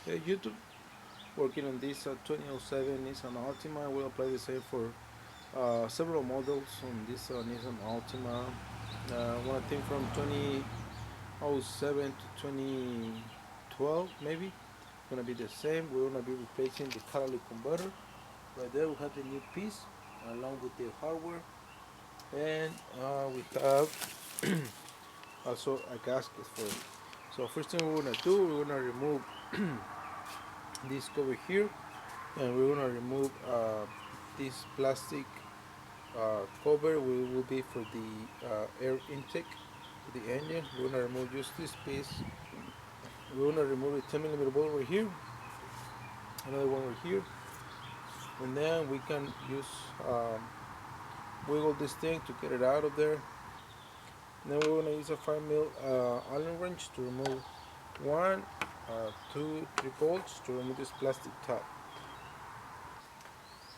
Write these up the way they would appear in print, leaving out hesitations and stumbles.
Hey YouTube, working on this 2007 Nissan Altima. We'll apply the same for several models on this Nissan Altima. One thing from 2007 to 2012 maybe. Gonna be the same. We're gonna be replacing the catalytic converter. Right there we have the new piece along with the hardware, and we have also a gasket for it. So first thing we're gonna do, we're gonna remove this cover here, and we're gonna remove this plastic cover. Will be for the air intake to the engine. We're gonna remove just this piece. We're gonna remove the 10mm bolt right here, another one right here, and then we can use wiggle this thing to get it out of there. And then we're gonna use a 5mm Allen wrench to remove one, two, three bolts to remove this plastic top.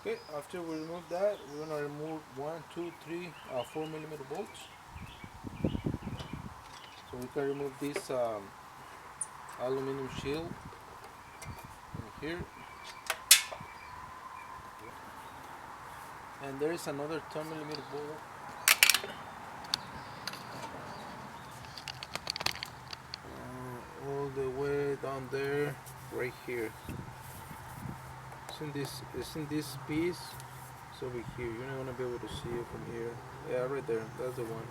Okay, after we remove that, we're gonna remove one, two, three, 4mm bolts. So we can remove this aluminum shield here, and there is another 10mm bolt all the way down there, right here. It's in this piece. It's over here. You're not gonna be able to see it from here. Yeah, right there. That's the one.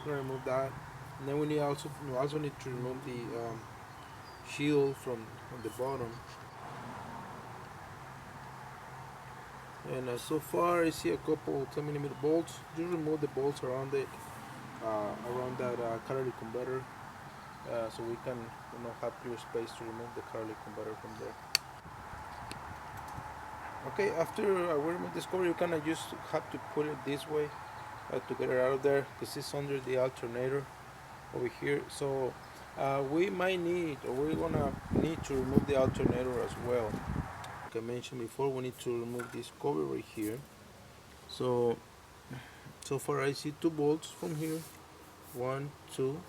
We're gonna remove that, and then we also need to remove the shield from the bottom. And so far I see a couple 10mm bolts. Just remove the bolts around it, around that catalytic converter, so we can have clear space to remove the catalytic converter from there. Okay, after we remove this cover, you kind of just have to pull it this way to get it out of there, because it's under the alternator over here. So we might need, or we're gonna need to remove the alternator as well. Like I mentioned before, we need to remove this cover right here. So far I see two bolts from here, one, two.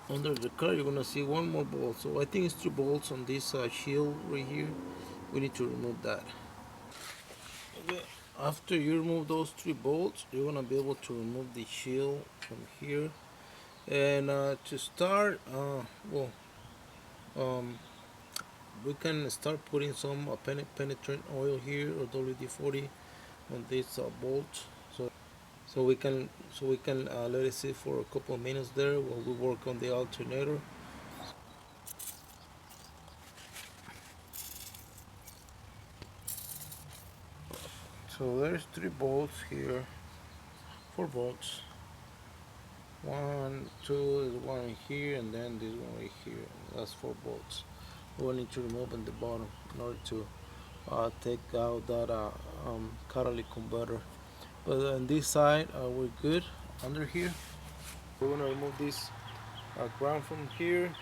Under the car you're gonna see one more bolt, so I think it's two bolts on this shield right here. We need to remove that. Okay. After you remove those three bolts, you're gonna be able to remove the shield from here. And to start, um, we can start putting some penetrant oil here, or WD-40, on this bolt. So we can let it sit for a couple of minutes there while we work on the alternator. So there's three bolts here, four bolts. One, two, is one here, and then this one right here. That's four bolts. We need to remove on the bottom in order to take out that catalytic converter. But on this side, we're good. Under here, we're gonna remove this ground from here.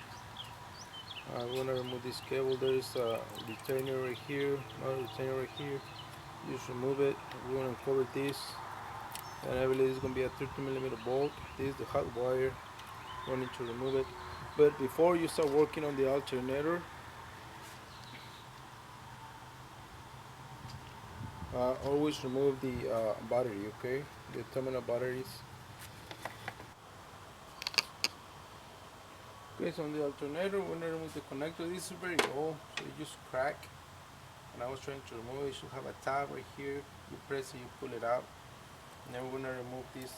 We're gonna remove this cable. There's a retainer right here, another retainer right here. Just remove it. We're gonna cover this, and I believe it's gonna be a 30mm bolt. This is the hot wire. We need to remove it. But before you start working on the alternator, always remove the battery, okay? The terminal batteries. Okay, so on the alternator, we're gonna remove the connector. This is very old, so it just crack. And I was trying to remove it. You should have a tab right here. You press it, you pull it out. And then we're gonna remove this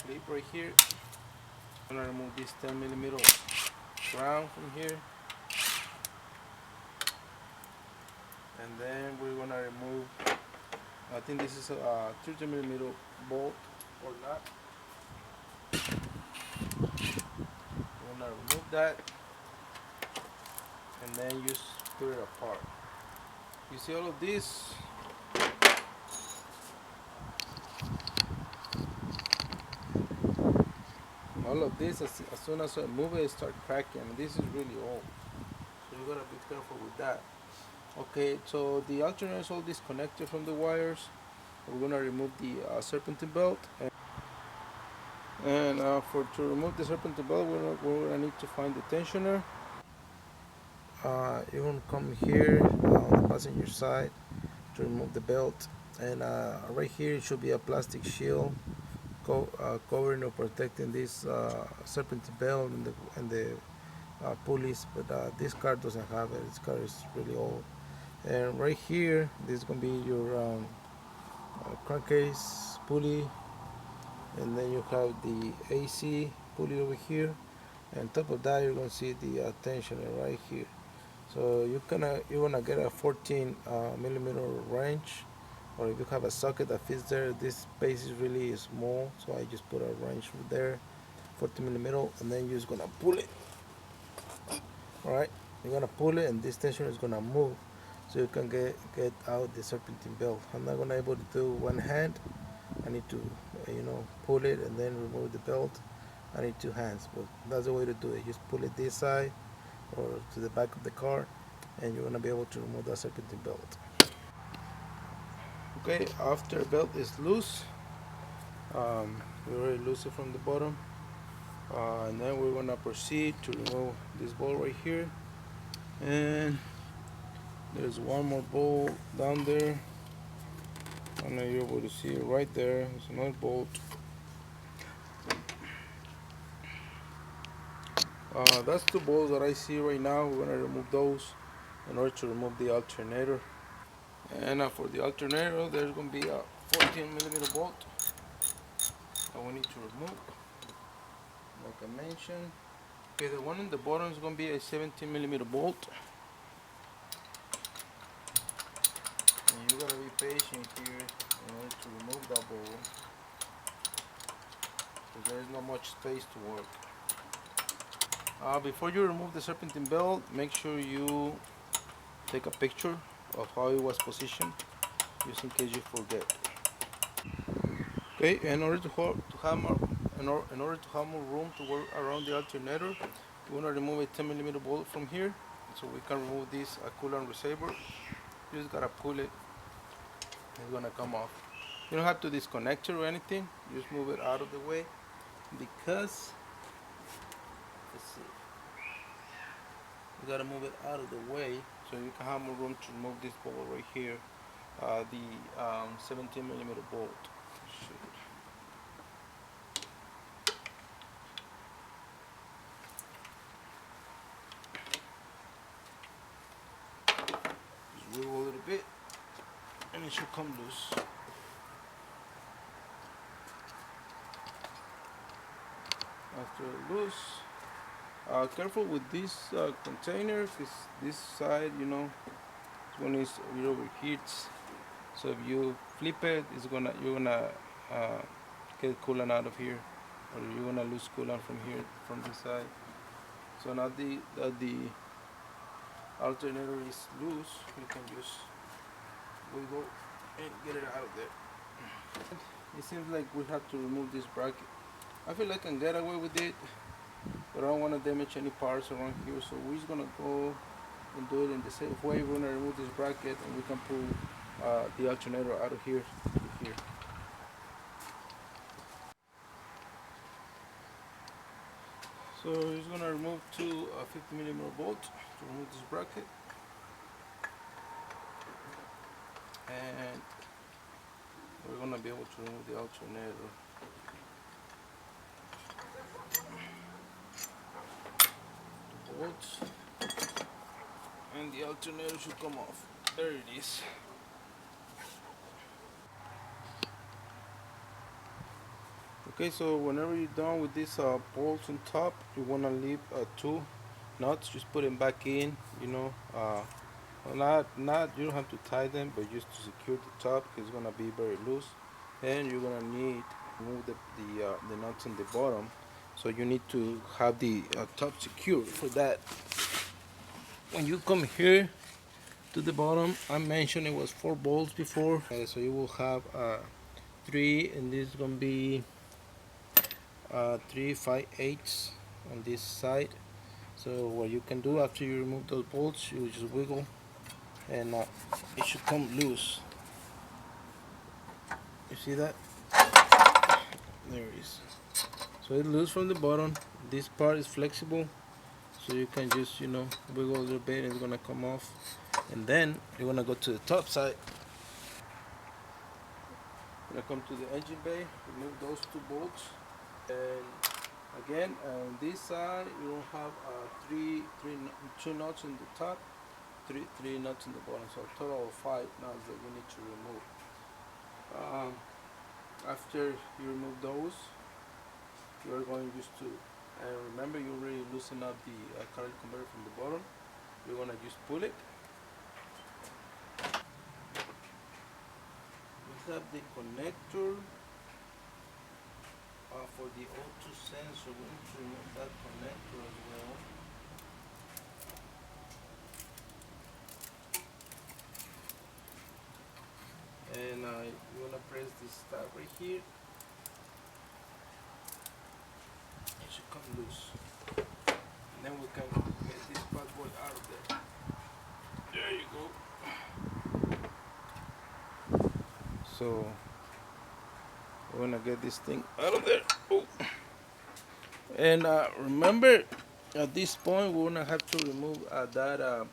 clip right here. I'm gonna remove this 10mm ground from here. And then we're gonna remove, I think this is a 30mm bolt or not. We're gonna remove that, and then just put it apart. You see all of this? All of this, as soon as I move it, start cracking. And this is really old, so you gotta be careful with that. Okay, so the alternator is all disconnected from the wires. We're gonna remove the serpentine belt, And for to remove the serpentine belt, we're gonna need to find the tensioner. You're gonna come here on the passenger side to remove the belt, and right here it should be a plastic shield covering or protecting this serpentine belt and the pulleys. But this car doesn't have it. This car is really old. And right here, this is gonna be your crankcase pulley, and then you have the AC pulley over here. And on top of that, you're gonna see the tensioner right here. So you're gonna get a 14 millimeter wrench, or if you have a socket that fits there. This space is really small, so I just put a wrench there, 14 millimeter, and then you're just gonna pull it. All right, you're gonna pull it, and this tensioner is gonna move, so you can get out the serpentine belt. I'm not gonna able to do one hand. I need to, pull it and then remove the belt. I need two hands, but that's the way to do it. Just pull it this side or to the back of the car, and you're gonna be able to remove that serpentine belt. Okay, after belt is loose, we already loose it from the bottom, and then we're gonna proceed to remove this bolt right here. And there's one more bolt down there. I know you're able to see it right there. There's another bolt. That's two bolts that I see right now. We're gonna remove those in order to remove the alternator. And for the alternator, there's gonna be a 14 millimeter bolt that we need to remove, like I mentioned. Okay, the one in the bottom is gonna be a 17 millimeter bolt, and you gotta be patient here in order to remove that bolt, because there is not much space to work. Before you remove the serpentine belt, make sure you take a picture of how it was positioned, just in case you forget. Okay, in order to have more room to work around the alternator, we want to remove a 10 millimeter bolt from here, so we can remove this coolant receiver. You just gotta pull it; it's gonna come off. You don't have to disconnect it or anything. Just move it out of the way, because let's see, you gotta move it out of the way so you can have more room to remove this bolt right here, the 17 millimeter bolt. Just wiggle a little bit, and it should come loose. After loose, careful with this container, because this side, this one is it overheats. So if you flip it, you're gonna uh, get coolant out of here, or you're gonna lose coolant from here, from this side. So now the alternator is loose, you can just wiggle and get it out of there. It seems like we have to remove this bracket. I feel like I can get away with it, but I don't want to damage any parts around here, so we're just gonna go and do it in the safe way. We're gonna remove this bracket, and we can pull the alternator out of here to here. So we're just gonna remove two 50 millimeter bolts to remove this bracket, and we're gonna be able to remove the alternator. Bolts, and the alternator should come off. There it is. Okay, so whenever you're done with these bolts on top, you want to leave two nuts. Just put them back in, well, not you don't have to tie them, but just to secure the top, because it's gonna be very loose. And you're gonna need to remove the nuts on the bottom, so you need to have the top secure. For that, when you come here to the bottom, I mentioned it was 4 bolts before, so you will have 3, and this is gonna be 3 5/8 on this side. So what you can do after you remove those bolts, you just wiggle, and it should come loose. You see that? There it is. So it loose from the bottom. This part is flexible, so you can just wiggle a little bit and it's gonna come off. And then you're gonna go to the top side. You're gonna come to the engine bay, remove those two bolts, and again on this side you don't have two nuts in the top, three nuts in the bottom, so a total of 5 nuts that we need to remove. Um, After you remove those, you're going just to, and remember you already loosen up the catalytic converter from the bottom. You're gonna just pull it. We have the connector for the O2 sensor. We need to remove that connector as well. And you wanna press this tab right here. It should come loose. And then we can get this bad boy out of there. There you go. So we're gonna get this thing out of there. Oh. And remember, at this point we're gonna have to remove that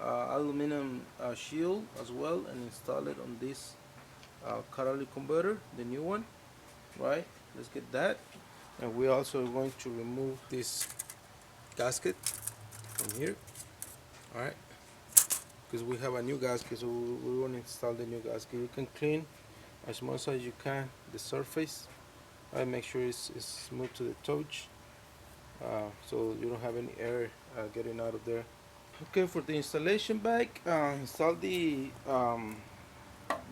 aluminum shield as well and install it on this catalytic converter, the new one. Right? Let's get that. And we're also going to remove this gasket from here. All right? Because we have a new gasket, so we want to install the new gasket. You can clean as much as you can the surface. I make sure it's smooth to the touch, so you don't have any air getting out of there. Okay, for the installation bag, install the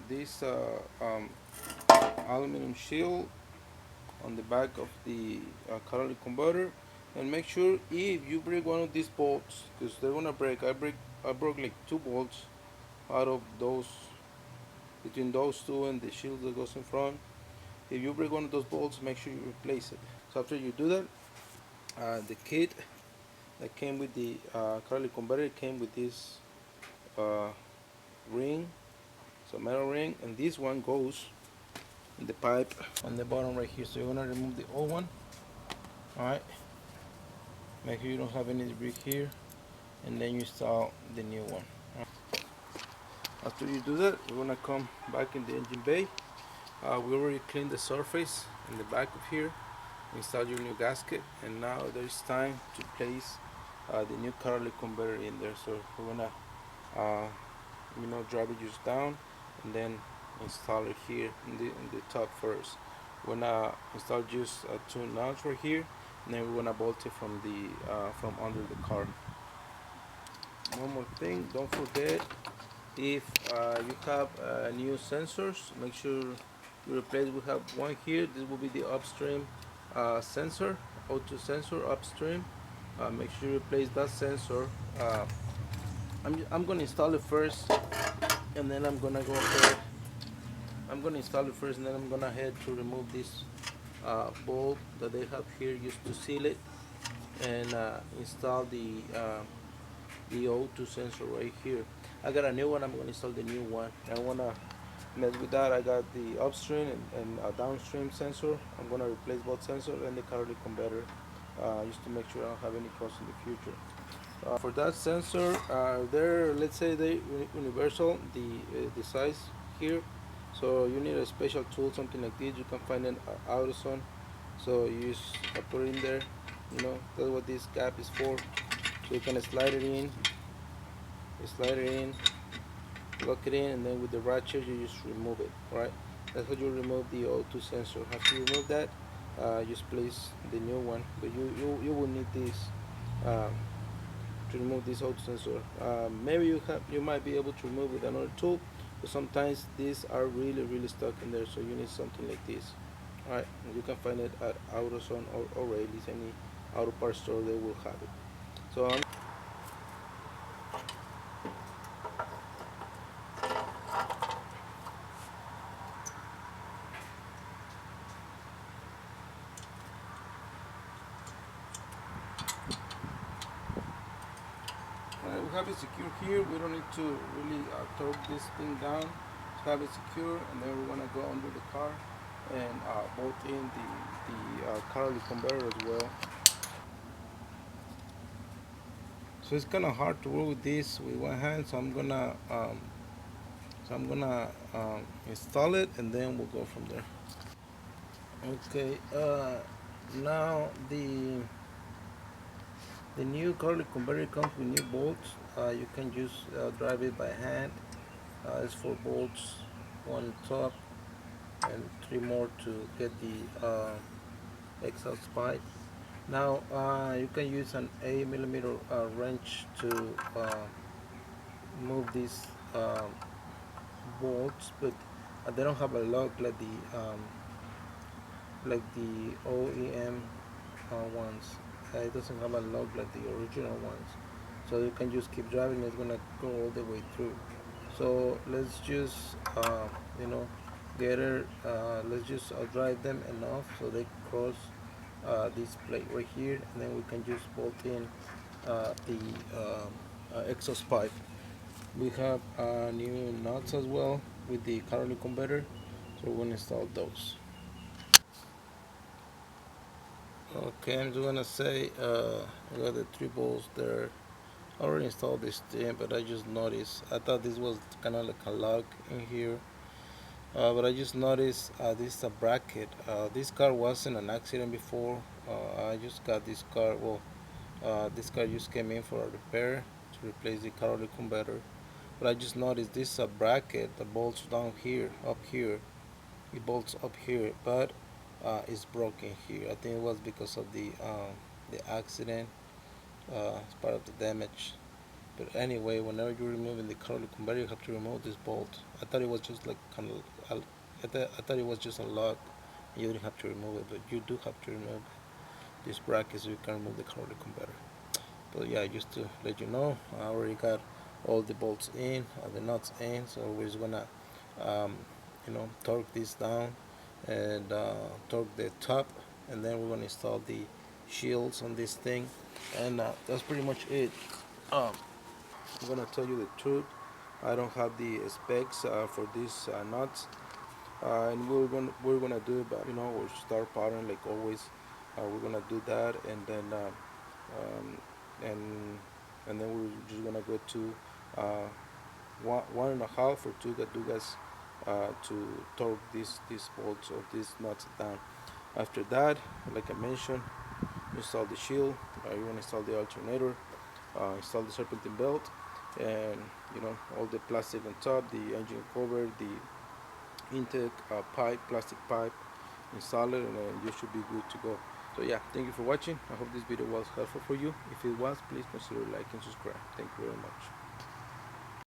this aluminum shield on the back of the catalytic converter, and make sure if you break one of these bolts, because they're gonna break. I broke like 2 bolts out of those, between those two and the shield that goes in front. If you break one of those bolts, make sure you replace it. So after you do that, the kit that came with the catalytic converter came with this uh, ring, so metal ring, and this one goes in the pipe on the bottom right here. So you're gonna remove the old one. All right. Make sure you don't have any debris here, and then you install the new one. After you do that, we're gonna come back in the engine bay. We already cleaned the surface in the back of here, install your new gasket, and now there's time to place the new catalytic converter in there. So we're gonna drop it just down and then install it here in the top first. We're gonna install just 2 nuts right here, and then we're gonna bolt it from under the car. One more thing, don't forget, if you have new sensors, make sure you replace. We have one here. This will be the upstream sensor, O2 sensor upstream. Make sure you replace that sensor. I'm gonna install it first, and then I'm gonna go ahead. I'm gonna install it first, and then I'm gonna head to remove this bulb that they have here just to seal it, and install the O2 sensor right here. I got a new one. I'm gonna install the new one. I wanna mess with that. I got the upstream and a downstream sensor. I'm gonna replace both sensors and the catalytic converter, just to make sure I don't have any costs in the future. For that sensor, they're, let's say, they universal, the size here. So you need a special tool, something like this. You can find an AutoZone. So you just put it in there. That's what this gap is for. So you can slide it in, lock it in, and then with the ratchet you just remove it. Right? That's how you remove the O2 sensor. After you remove that, just place the new one. But you will need this to remove this O2 sensor. Maybe you might be able to remove with another tool, but sometimes these are really stuck in there. So you need something like this. All right, you can find it at AutoZone or Rayleigh's, any auto parts store. They will have it. So we have it secure here. We don't need to really torque this thing down to have it secure, and then we're gonna go under the car and bolt in the catalytic converter as well. So it's kind of hard to work with this with one hand. So I'm gonna install it and then we'll go from there. Okay. Now the new catalytic converter comes with new bolts. You can just drive it by hand. It's 4 bolts, one top and 3 more to get the exhaust pipe. Now you can use an 8 millimeter wrench to move these bolts, but they don't have a lock like the OEM ones. It doesn't have a lock like the original ones, so you can just keep driving. It's gonna go all the way through. So let's just you know get it. Let's just drive them enough so they cross this plate right here, and then we can just bolt in the exhaust pipe. We have new nuts as well with the catalytic converter, so we're gonna install those. Okay, I'm just gonna say I got the 3 bolts there. I already installed this thing, but I just noticed. I thought this was kind of like a lock in here, but I just noticed this is a bracket. This car was in an accident before. I just got this car. Well, this car just came in for a repair to replace the catalytic converter. But I just noticed this is a bracket that bolts down here, up here. It bolts up here, but it's broken here. I think it was because of the accident. It's part of the damage. But anyway, whenever you're removing the catalytic converter, you have to remove this bolt. I thought it was just like kind of, I thought it was just a lock. You didn't have to remove it, but you do have to remove this bracket so you can remove the catalytic converter. But yeah, just to let you know, I already got all the bolts in, the nuts in, so we're just gonna um, torque this down and torque the top, and then we're gonna install the shields on this thing, and that's pretty much it. um, I'm gonna tell you the truth, I don't have the specs for these nuts, and we're gonna do it, but we'll start pattern like always. We're gonna do that, and then um, and then we're just gonna go to uh, 1.5 or 2 Gadugas to torque these bolts or these nuts down. After that, like I mentioned, install the shield. You want to install the alternator, install the serpentine belt, and all the plastic on top, the engine cover, the intake pipe, plastic pipe. Install it, and then you should be good to go. So yeah, thank you for watching. I hope this video was helpful for you. If it was, please consider like and subscribe. Thank you very much.